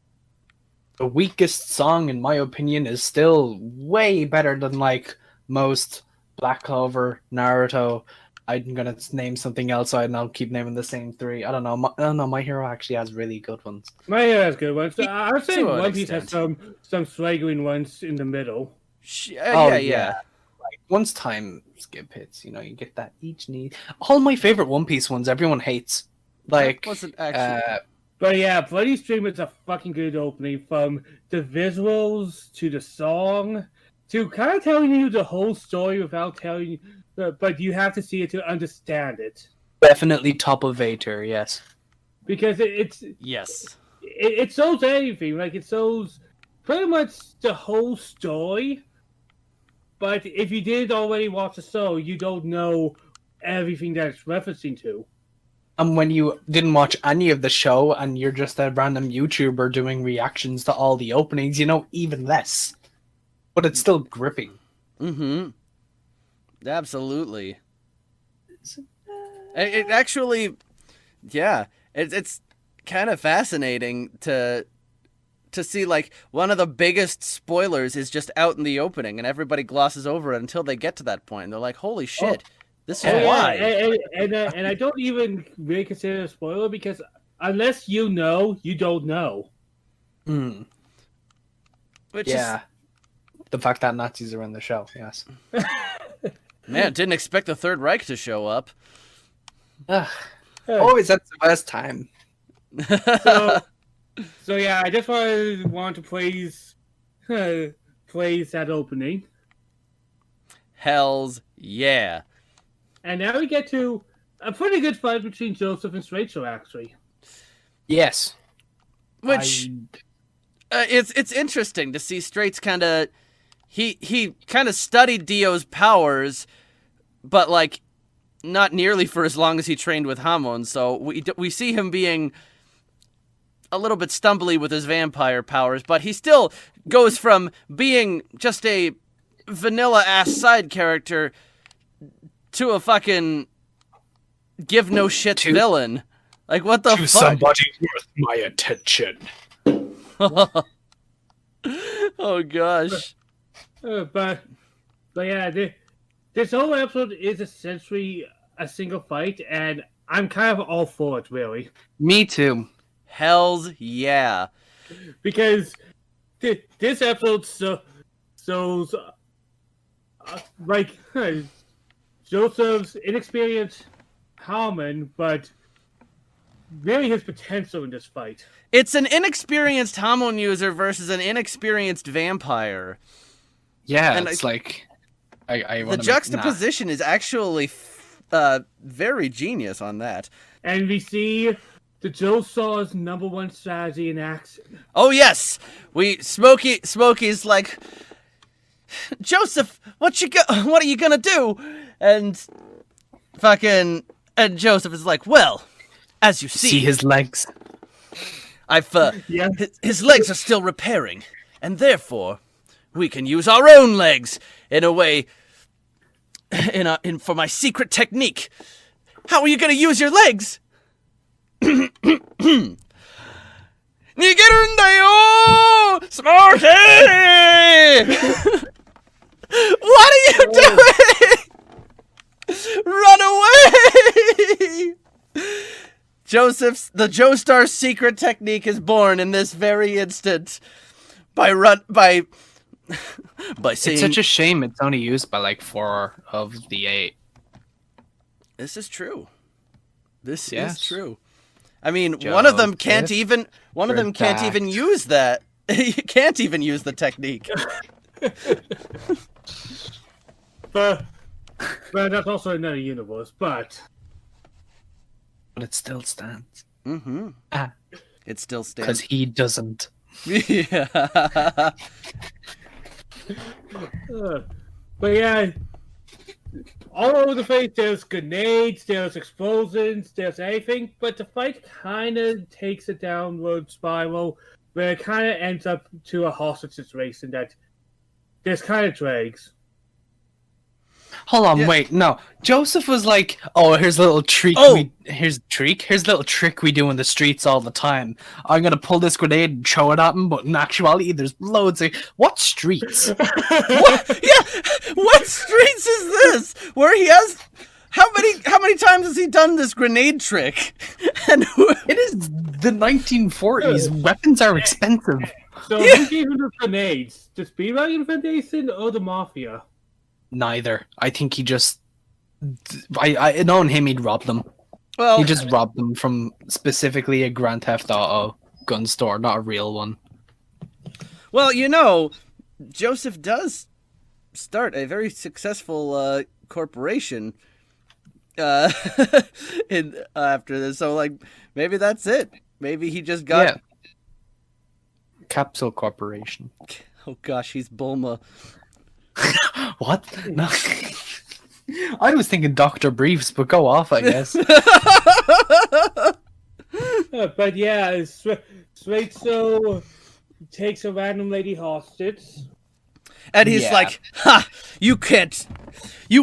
The weakest song, in my opinion, is still way better than, like, most Black Clover, Naruto. I'm gonna name something else, and I'll keep naming the same three. I don't know. My Hero actually has really good ones. My Hero has good ones. I would say To an One Piece has extent. some swaggering ones in the middle. Yeah. Like, once time skip hits, you get that each need. All my favorite One Piece ones, everyone hates. Like, That wasn't actually... But yeah, Bloody Stream is a fucking good opening, from the visuals to the song to kind of telling you the whole story without telling you, but you have to see it to understand it. definitely top of Vator, yes. Because Yes. it shows everything. Like, it shows pretty much the whole story. But if you did already watch the show, you don't know everything that it's referencing to. And when you didn't watch any of the show and you're just a random YouTuber doing reactions to all the openings, you know even less. But it's still gripping. Mm-hmm. Absolutely. It actually, yeah, it's kind of fascinating to see, like, one of the biggest spoilers is just out in the opening, and everybody glosses over it until they get to that point, and they're like, "Holy shit, this is why." And I don't even really consider it a spoiler, because unless you know, you don't know. Mm. Which Yeah. The fact that Nazis are in the show, yes. Man, didn't expect the Third Reich to show up. Always at the best time. So yeah, I just want to praise that opening. Hells yeah. And now we get to a pretty good fight between Joseph and Rachel, actually. Yes. Which it's interesting to see Straight's kind of he kind of studied Dio's powers, but like not nearly for as long as he trained with Hamon. So we see him being a little bit stumbly with his vampire powers, but he still goes from being just a vanilla ass side character to a fucking give no shits villain. Like, what the fuck? Somebody worth my attention. Oh gosh. But yeah, this whole episode is essentially a single fight, and I'm kind of all for it, really. Me too. Hells yeah. Because this episode shows like Joseph's inexperienced Harmon, but really his potential in this fight. It's an inexperienced Hamon user versus an inexperienced vampire. Yeah, And it's like... I The juxtaposition is actually very genius on that. And we see the Joe Saw's #1 strategy in action. Oh yes, Smokey's like, Joseph, what are you gonna do? And Joseph is like, well, as you see his legs. His legs are still repairing, and therefore we can use our own legs in a way, for my secret technique. How are you gonna use your legs? Nigerundayo! Smarty! What are you doing? Run away! The Joestar secret technique is born in this very instant by saying. It's such a shame it's only used by like 4 of the 8. This is true. This Yes. is true. I mean, one of them can't even Redacted. use that. You can't even use the technique. But that's also another universe. But But it still stands. Mm-hmm. Ah. It still Because stands. he doesn't. Yeah. but yeah, all over the place. There's grenades, there's explosions, there's everything. But the fight kind of takes a downward spiral, where it kind of ends up to a hostage situation that there's kind of drags. Hold on, Yeah. wait, no. Joseph was like, "Oh, here's a little trick. Oh! Here's a little trick we do in the streets all the time. I'm gonna pull this grenade and throw it at him, but in actuality, there's loads of what streets? What? Yeah. What streets is this? Where he has how many times has he done this grenade trick? And It is the 1940s. Weapons are expensive. So who gave him the grenades? The Speedwagon Foundation or the Mafia? Neither. I think he just. I knowing him, he'd rob them. well, He just robbed them from specifically a Grand Theft Auto gun store, not a real one. well, you know, Joseph does start a very successful corporation in after this. So like maybe that's it. Maybe he just got Yeah. Capsule Corporation. Oh gosh, he's Bulma. What? No. I was thinking Dr. Briefs, but go off, I guess. But yeah, straight so takes a random lady hostage. And he's Yeah. like, "Ha! You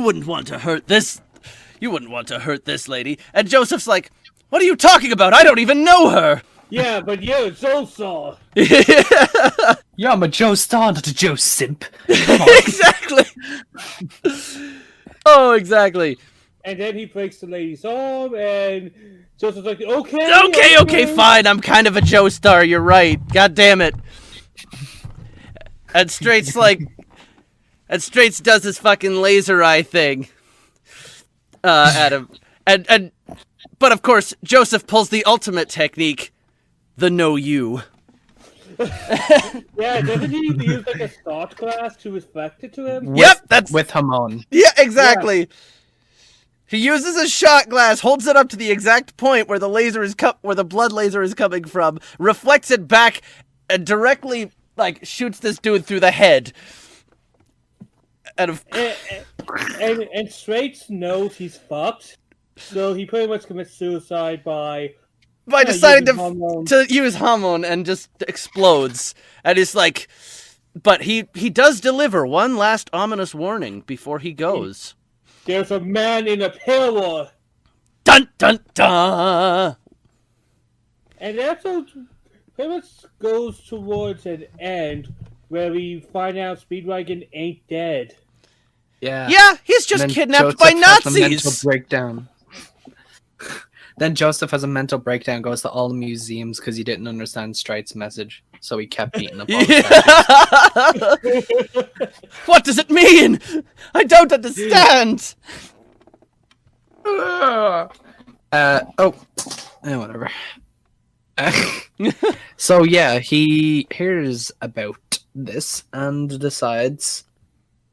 wouldn't want to hurt this lady." And Joseph's like, "What are you talking about? I don't even know her." Yeah, but you're Josaw. Yeah, I'm a Joe Star, not a Joe Simp. Exactly. Oh, exactly. And then he breaks the lady's arm, and Joseph's like, Okay, fine. I'm kind of a Joe Star. You're right. God damn it. And Straight's does his fucking laser eye thing at him. But of course, Joseph pulls the ultimate technique, the no you. Yeah, doesn't he use like a shot glass to reflect it to him? Yep, that's With Hamon. yeah, exactly. He uses a shot glass, holds it up to the exact point where the where the blood laser is coming from, reflects it back, and directly like shoots this dude through the head. And And Straits knows he's fucked, so he pretty much commits suicide by deciding using hormone. to use hormone and just explodes. And it's like, but he does deliver one last ominous warning before he goes. There's a man in a pillar. Dun dun dun. And the episode pretty much goes towards an end where we find out Speedwagon ain't dead. Yeah. Yeah, he's just And then kidnapped by Joseph has a mental Nazis. breakdown. Then Joseph has a mental breakdown, goes to all the museums because he didn't understand Strite's message, so he kept beating up all the statues. What does it mean? I don't understand. Whatever. So yeah, he hears about this and decides.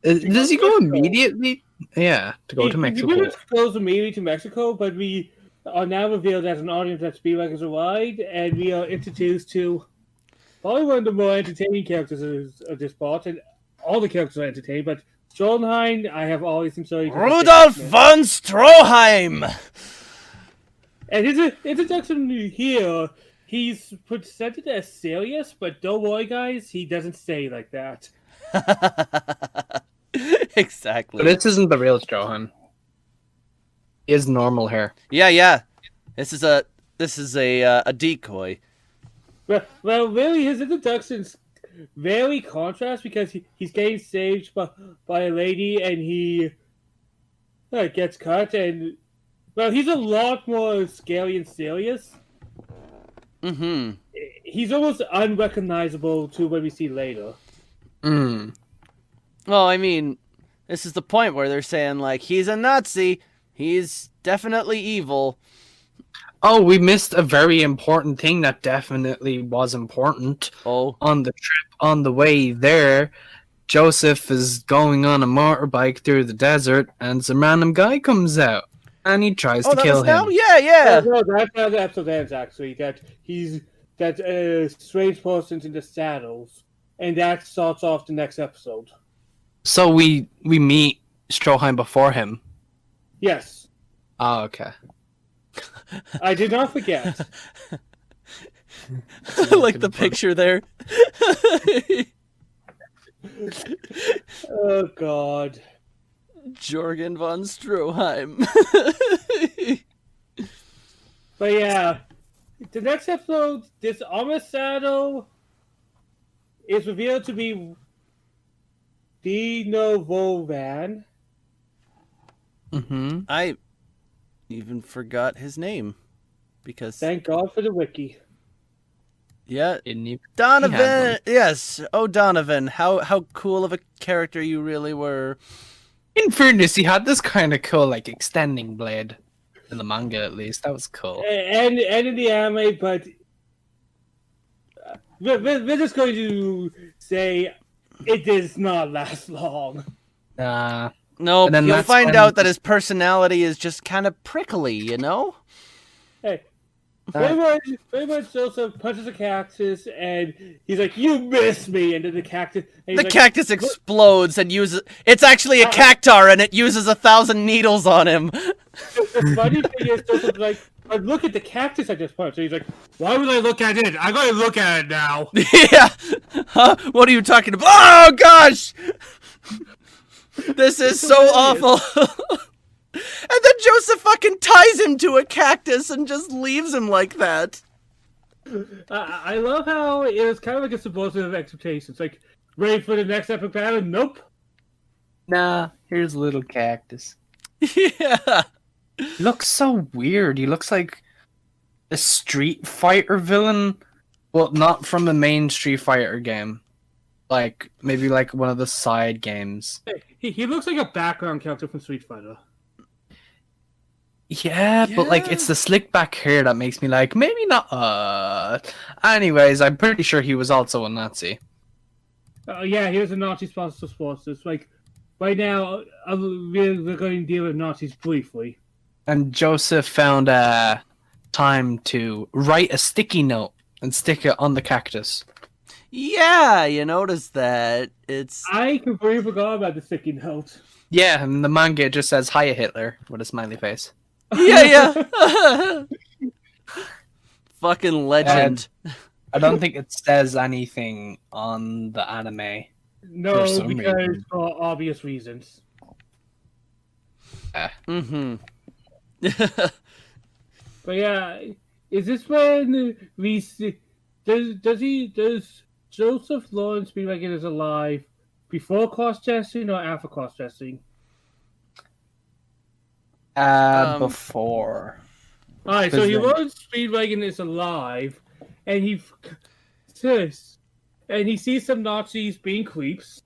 Does he go immediately? Yeah, to go to He Mexico. pretty much goes immediately to Mexico, but we are now revealed as an audience that Speedwagon's arrived, and we are introduced to probably one of the more entertaining characters of this part, and all the characters are entertaining, but Stroheim, I have always enjoyed. Rudolf von Stroheim. And his introduction here, he's presented as serious, but don't worry, guys, he doesn't stay like that. Exactly. But this isn't the real Stroheim. He has normal hair. Yeah. This is a decoy. Well, really, his introduction's very contrast because he's getting saved by a lady and he gets cut and well, he's a lot more scary and serious. Mm-hmm. He's almost unrecognizable to what we see later. Mm. Well, I mean, this is the point where they're saying, like, he's a Nazi. He's definitely evil. Oh, we missed a very important thing that definitely was important. Oh. On the trip, on the way there, Joseph is going on a motorbike through the desert, and some random guy comes out, and he tries to kill him. Now? Yeah. No, that's how the episode ends, actually. That strange person's in the saddles, and that starts off the next episode. So we meet Stroheim before him. Yes. Oh, okay. I did not forget. I like the picture there. Oh, God. Jorgen von Stroheim. But yeah, the next episode, this Saddle is revealed to be Dino Vovan. Mm-hmm. I even forgot his name. Because... Thank God for the wiki. Yeah. He Donovan! had Yes. Oh, Donovan. How cool of a character you really were. In fairness, he had this kind of cool, like, extending blade. In the manga, at least. That was cool. And in the anime, but we're just going to say it does not last long. No, And then you'll that's find when- out that his personality is just kind of prickly, you know? Hey, very much Joseph punches a cactus and he's like, "You missed me," and then the cactus. And he's The like, cactus explodes and uses... It's actually a cactar and it uses 1,000 needles on him. The funny thing is, Joseph's like, "But look at the cactus I just punched." And he's like, "Why would I look at it? I gotta look at it now." Yeah. Huh? What are you talking about? Oh, gosh! This is so awful. And then Joseph fucking ties him to a cactus and just leaves him like that. I love how it was kind of like a subversive of expectations. Like, ready for the next epic battle? Nope. Nah, here's a little cactus. Yeah. He looks so weird. He looks like a Street Fighter villain, but not from the main Street Fighter game. Like, maybe like one of the side games. He looks like a background character from Street Fighter. Yeah, but like it's the slick back hair that makes me like, maybe not. Anyways, I'm pretty sure he was also a Nazi. Yeah, here's a Nazi sponsored sports. It's like, right now, we're going to deal with Nazis briefly. And Joseph found time to write a sticky note and stick it on the cactus. Yeah, you notice that. It's... I completely forgot about the sticky note. Yeah, and the manga it just says "Hiya Hitler" with a smiley face. Yeah. Fucking legend. I don't think it says anything on the anime. No, some because reason. for obvious reasons. Mm-hmm. But yeah, is this when we see... Does Joseph Lawrence be like it is alive before cross-dressing or after cross-dressing? Before. Alright, so he then- learns Speedwagon is alive, and he sees some Nazis being creeps,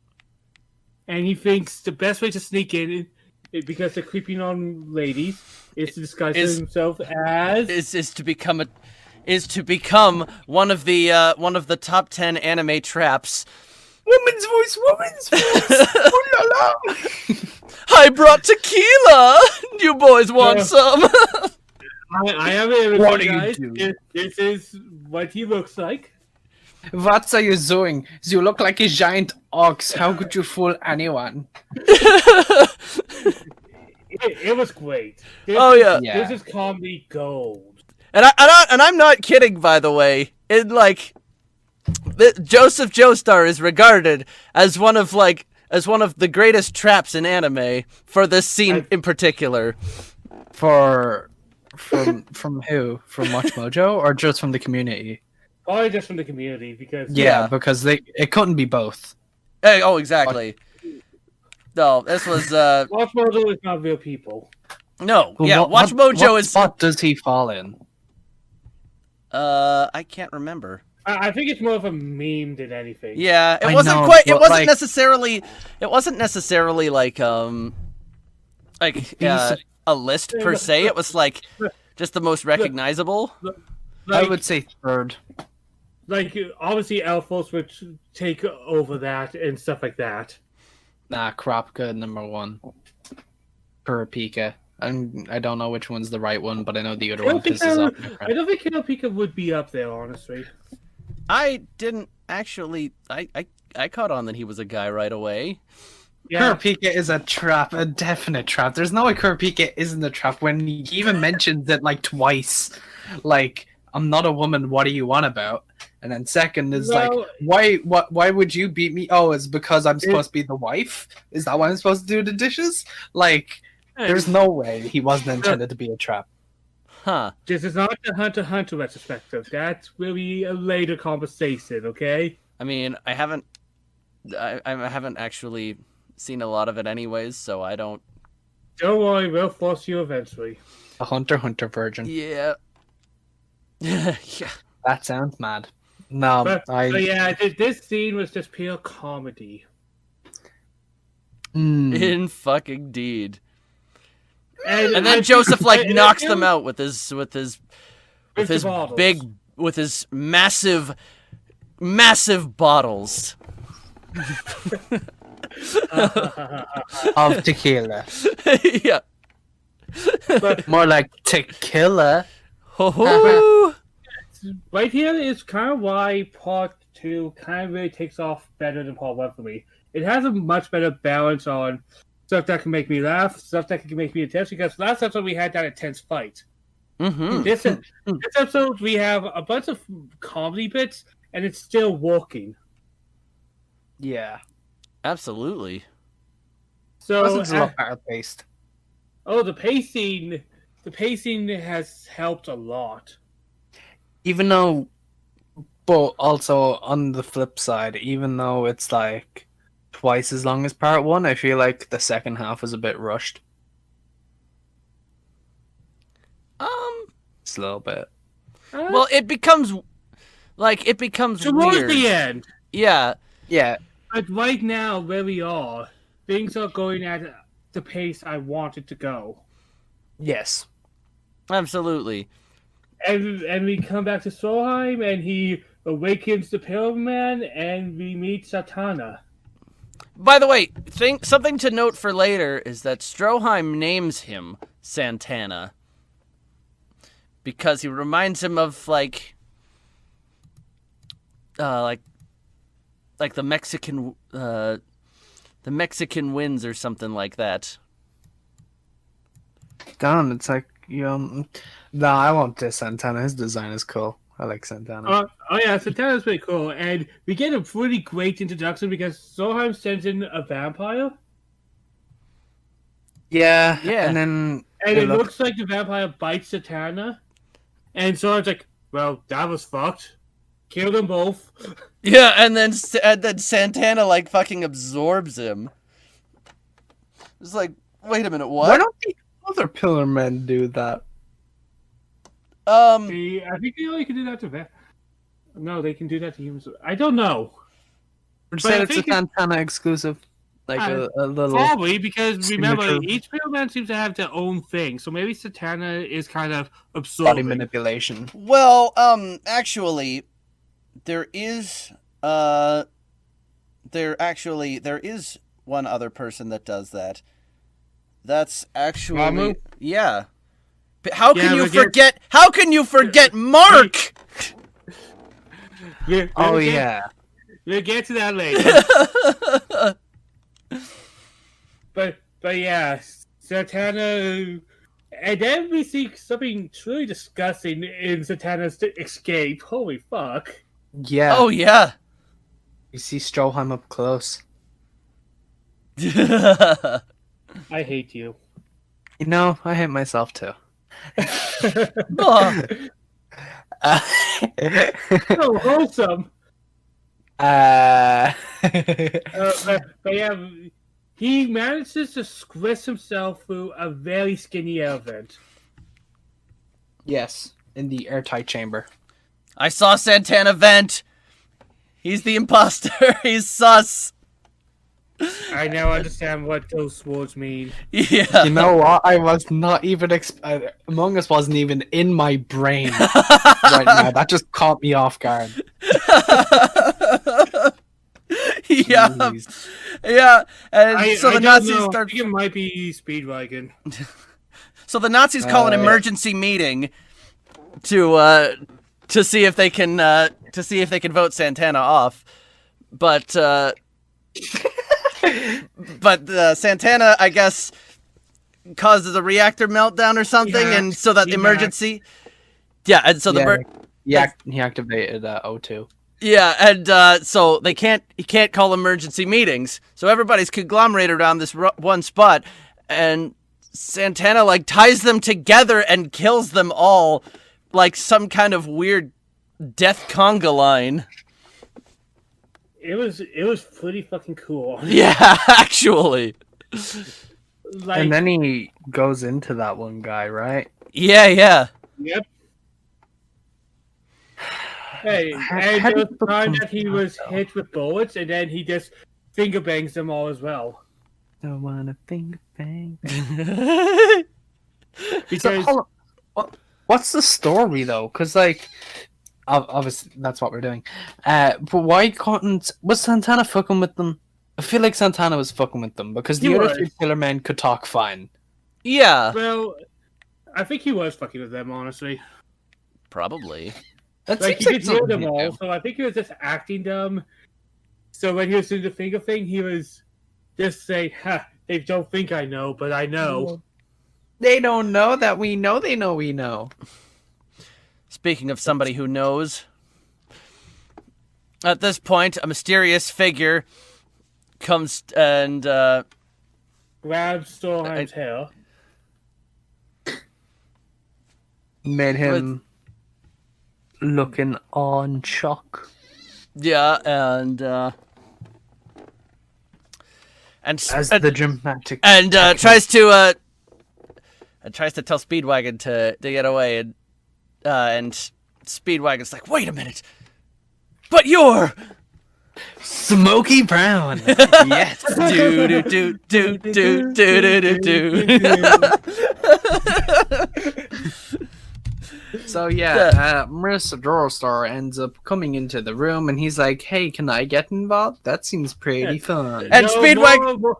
and he thinks the best way to sneak in, because they're creeping on ladies, is to disguise himself as... Is to become one of the top 10 anime traps. Woman's voice. Ooh la la. I brought tequila. You boys want Yeah. some? I have it, What are you guys. doing? This is what he looks like. What are you doing? You look like a giant ox. How could you fool anyone? It was great. Oh, yeah. This is comedy gold. And I'm not kidding, by the way. Joseph Joestar is regarded as one of the greatest traps in anime for this scene in particular. From who? From Watch Mojo or just from the community? Probably just from the community because Yeah, because it couldn't be both. Hey, oh, exactly. No, this was Watch Mojo is not real people. no. Well, Yeah, Watch Mojo what is. spot does he fall in? I can't remember. I think it's more of a meme than anything. Yeah, it I wasn't know, quite. It but, wasn't like- necessarily. It wasn't necessarily like a list per se. It was like just the most recognizable. I would say third. Like, obviously, Elfos would take over that and stuff like that. Nah, Kropka number 1. Kurapika. I don't know which one's the right one, but I know the other one pisses off my I friend. don't think Pika would be up there, honestly. I didn't actually. I caught on that he was a guy right away. Yeah, Kurapika is a trap, a definite trap. There's no way Kurapika isn't a trap when he even mentions it like twice. Like, I'm not a woman, what do you want about? And then second is Well- why would you beat me? Oh, it's because I'm supposed to be the wife? Is that why I'm supposed to do the dishes? Like, there's no way he wasn't intended to be a trap. Huh. this is not the Hunter x Hunter retrospective. That will be a later conversation, okay? I mean, I haven't actually seen a lot of it anyways, so I don't. Don't worry, we'll force you eventually. A Hunter x Hunter virgin. Yeah. Yeah. That sounds mad. No, But yeah, this scene was just pure comedy. In fucking deed. And I then think- Joseph like and knocks I them feel- out with his bottles. massive bottles. of tequila. Yeah. More like tequila. Ho-ho. Right here is kind of why part 2 kind of really takes off better than part 1 for me. It has a much better balance on stuff that can make me laugh, stuff that can make me intense, because last episode we had that intense fight. Mm-hmm. This episode we have a bunch of comedy bits, and it's still working. Yeah. Absolutely. So, It's a lot better paced. the pacing has helped a lot. Even though, but also on the flip side, even though it's like twice as long as part 1, I feel like the second half was a bit rushed. Just a little bit. Well, it becomes Towards weird. the end. Yeah. Yeah. But right now, where we are, things are going at the pace I want it to go. Yes. Absolutely. And we come back to Solheim, and he awakens the Pillar Man, and we meet Satana. By the way, something to note for later is that Stroheim names him Santana because he reminds him of like the Mexican winds or something like that. Damn, it's like, nah, I want this Santana. His design is cool. I like Santana. Oh yeah, Satana's pretty cool, and we get a pretty great introduction because Solheim sends in a vampire, Yeah. Yeah. And then and it looks like the vampire bites Satana, and Solheim's like, well, that was fucked. Kill them both. Yeah, and then Santana like fucking absorbs him. It's like, wait a minute, what? why don't the other Pillar Men do that? I think they only can do that to No, they can do that to humans. I don't know. Or But I say it's a think it- Santana exclusive, like a little. Probably, because remember, signature. each Pillar Man seems to have their own thing, so maybe Satana is kind of Body absorbing. manipulation. Well, actually, there is one other person that does that. That's actually Mamu? yeah. But how can Yeah, you but you're- forget? How can you forget Mark? Oh yeah. We'll get to that later. but yeah, Satana, and then we see something truly disgusting in Satana's escape. Holy fuck! Yeah. Oh yeah. You see Stroheim up close. I hate you. You know, I hate myself too. Oh, So wholesome. Uh, But yeah, he manages to squish himself through a very skinny air vent. yes, in the airtight chamber. I saw Santana vent. He's the imposter. He's sus. I now understand what those words mean. Yeah. You know what? I was not even Among Us wasn't even in my brain right now. That just caught me off guard. Yeah. Jeez. Yeah. And so I the don't Nazis know. start. I think it might be Speedwagon. So the Nazis call an Yeah. emergency meeting to see if they can vote Santana off, but Santana, I guess, causes a reactor meltdown or something, Yeah, and so that he emergency. Yeah, and so He activated O2. yeah, and so he can't call emergency meetings, so everybody's conglomerated around this one spot, and Santana like ties them together and kills them all, like some kind of weird death conga line. It was pretty fucking cool. Yeah, actually. Like, And then he goes into that one guy, right? Yeah. yep. Hey, How and did there was it the time become that he that, was though? hit with bullets, and then he just finger bangs them all as well. Don't wanna finger bang. Because So, hold on. What's the story though? Because like, obviously that's what we're doing. But why couldn't was Santana fucking with them? I feel like Santana was fucking with them because the He other was. 3 killer men could talk fine. Yeah, well, I think he was fucking with them, honestly. probably. That Like, he seems did hear something them he'd all, do. so I think he was just acting dumb. So when he was doing the finger thing, he was just saying, ha, they don't think I know, but I know. They don't know that we know. They know we know. Speaking of somebody who knows, at this point, a mysterious figure comes and Grabs Stroheim's hair. Made him looking on shock. yeah, and As the dramatic tries to tell Speedwagon to get away, and Speedwagon's like, wait a minute, but you're Smoky Brown. Yes. do do do do do do do do. So Marissa Dorostar ends up coming into the room, and he's like, "Hey, can I get involved? That seems pretty fun." And Speedwagon-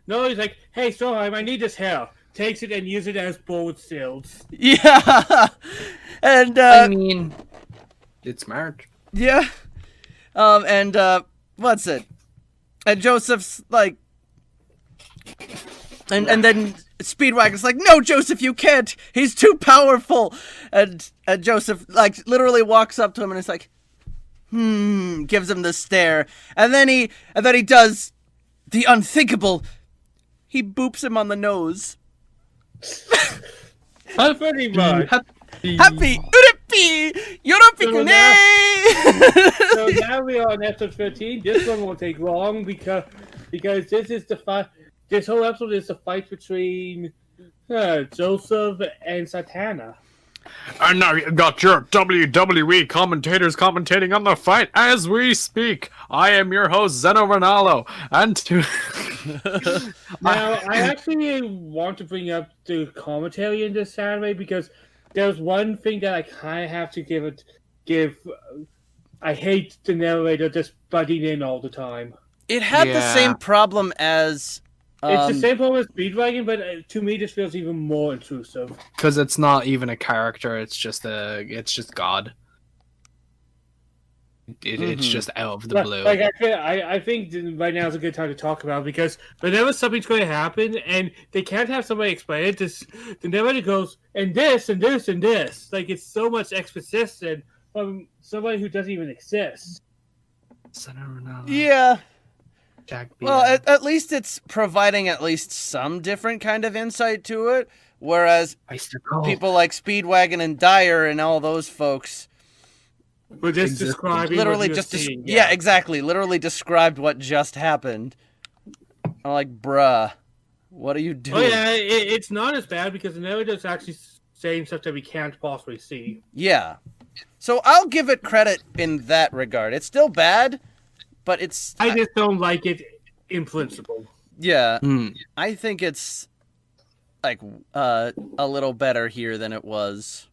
No, he's like, hey, Stroheim, I need this hair. Takes it and uses it as bullet stills. Yeah, and I mean, it's smart. yeah, and what's it? And Joseph's like, and then Speedwagon's like, no, Joseph, you can't. He's too powerful. And Joseph like literally walks up to him and is like, gives him the stare, and then he does the unthinkable. He boops him on the nose. Pretty much. Happy Uripi! Yoropikune! So now we are on episode 13. This one won't take long because this is the fight. This whole episode is the fight between Joseph and Santana. And now you got your WWE commentators commentating on the fight as we speak. I am your host, Zeno Ronaldo, and to... Now, I actually want to bring up the commentary in this anime because there's one thing that I kind of have to give. I hate the narrator just butting in all the time. It had the Yeah. same problem as. It's the same problem as Speedwagon, but to me, this feels even more intrusive. Because it's not even a character; it's just God. It's just out of the blue. Like I think right now is a good time to talk about it because whenever something's going to happen and they can't have somebody explain it, the narrator goes and this and this and this. Like it's so much exposition from somebody who doesn't even exist. Zeno Ronaldo. Yeah. Well, at least it's providing at least some different kind of insight to it, whereas people like Speedwagon and Dyer and all those folks We're just describing literally what just seeing, yeah, exactly. Literally described what just happened. I'm like, bruh, what are you doing? Oh yeah, it's not as bad because the narrator's actually saying stuff that we can't possibly see. Yeah. So I'll give it credit in that regard. It's still bad, but it's... I just don't like it in principle. Yeah. I think it's like a little better here than it was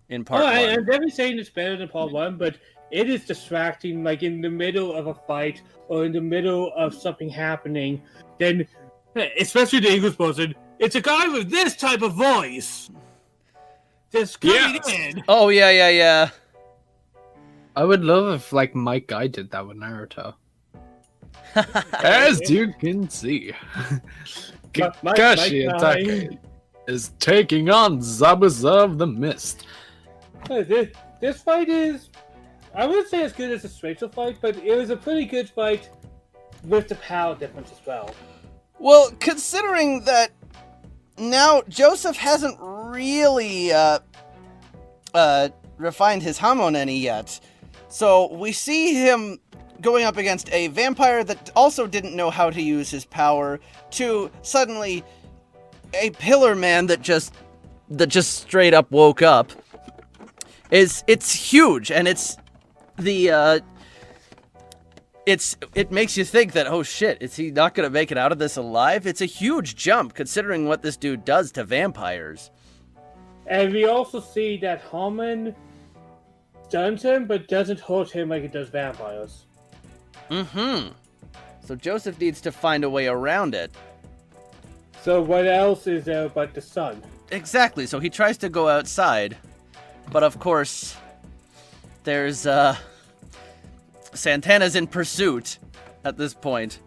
in part 1. I'm definitely saying it's better than part 1, but it is distracting, like in the middle of a fight or in the middle of something happening. Then, especially the English person, it's a guy with this type of voice. Just coming in. Oh, yeah. I would love if, like, Mike Guy did that with Naruto. As you can see, Kakashi Atake is taking on Zabuza of the Mist. This fight is, I wouldn't say as good as the Rachel fight, but it was a pretty good fight with the power difference as well. Well, considering that now Joseph hasn't really refined his Hamon any yet, so we see him going up against a vampire that also didn't know how to use his power, to suddenly a pillar man that just straight up woke up. It's huge, and it's the it makes you think that, oh shit, is he not gonna make it out of this alive? It's a huge jump considering what this dude does to vampires. And we also see that Haman stuns him, but doesn't hurt him like it does vampires. So Joseph needs to find a way around it. So what else is there but the sun? Exactly, so he tries to go outside. But of course, there's, Santana's in pursuit at this point.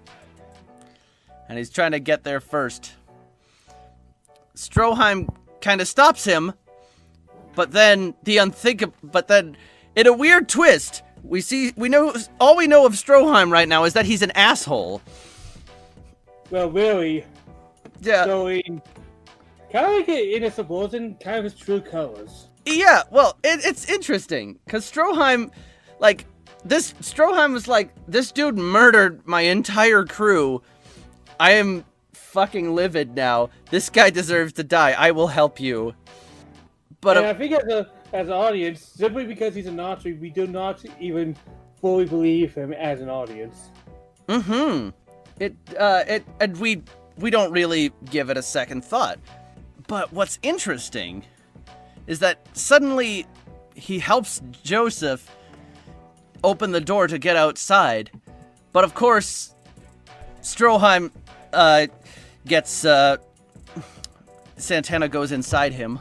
And he's trying to get there first. Stroheim kind of stops him, but then in a weird twist, all we know of Stroheim right now is that he's an asshole. Well, really, Yeah. showing kind of like in a subordinate, kind of his true colors. Yeah, well, it's interesting, because Stroheim was like, this dude murdered my entire crew. I am fucking livid now. This guy deserves to die. I will help you. But I think as an audience, simply because he's a Nazi, we do not even fully believe him as an audience. and we don't really give it a second thought. But what's interesting is that suddenly he helps Joseph open the door to get outside. But of course, Stroheim gets Santana goes inside him.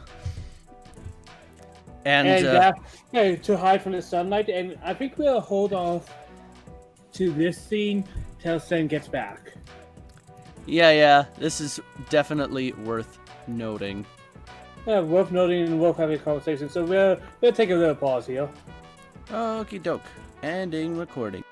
And to hide from the sunlight, and I think we'll hold off to this scene till Sen gets back. Yeah, this is definitely worth noting. Yeah, worth noting and worth having a conversation. So we'll take a little pause here. Okie doke. Ending recording.